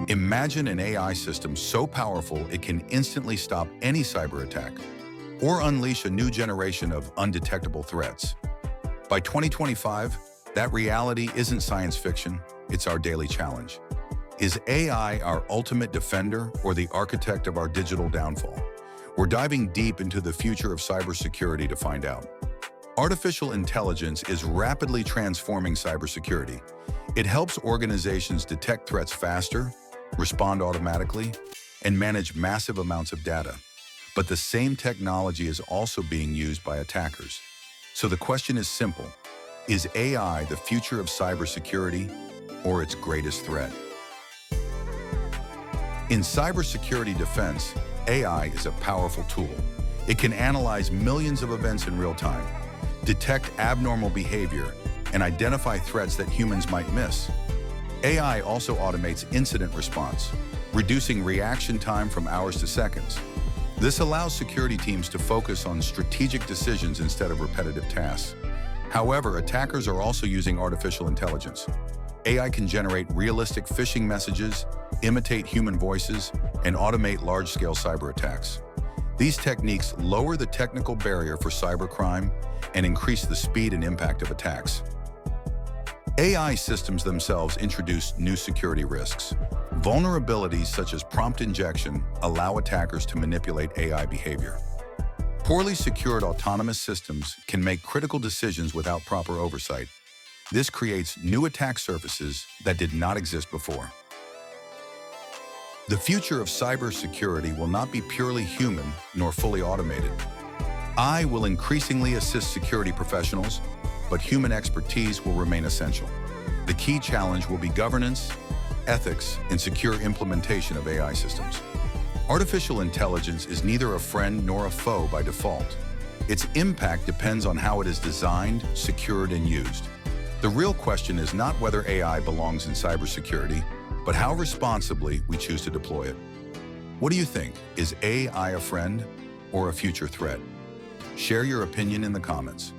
Imagine an AI system so powerful it can instantly stop any cyber attack or unleash a new generation of undetectable threats. By 2025, that reality isn't science fiction, it's our daily challenge. Is AI our ultimate defender or the architect of our digital downfall? We're diving deep into the future of cybersecurity to find out. Artificial intelligence is rapidly transforming cybersecurity. It helps organizations detect threats faster, respond automatically, and manage massive amounts of data. But the same technology is also being used by attackers. So the question is simple: is AI the future of cybersecurity or its greatest threat? In cybersecurity defense, AI is a powerful tool. It can analyze millions of events in real time, detect abnormal behavior, and identify threats that humans might miss. AI also automates incident response, reducing reaction time from hours to seconds. This allows security teams to focus on strategic decisions instead of repetitive tasks. However, attackers are also using artificial intelligence. AI can generate realistic phishing messages, imitate human voices, and automate large-scale cyber attacks. These techniques lower the technical barrier for cybercrime and increase the speed and impact of attacks. AI systems themselves introduce new security risks. Vulnerabilities such as prompt injection allow attackers to manipulate AI behavior. Poorly secured autonomous systems can make critical decisions without proper oversight. This creates new attack surfaces that did not exist before. The future of cybersecurity will not be purely human nor fully automated. AI will increasingly assist security professionals, but human expertise will remain essential. The key challenge will be governance, ethics, and secure implementation of AI systems. Artificial intelligence is neither a friend nor a foe by default. Its impact depends on how it is designed, secured, and used. The real question is not whether AI belongs in cybersecurity, but how responsibly we choose to deploy it. What do you think? Is AI a friend or a future threat? Share your opinion in the comments.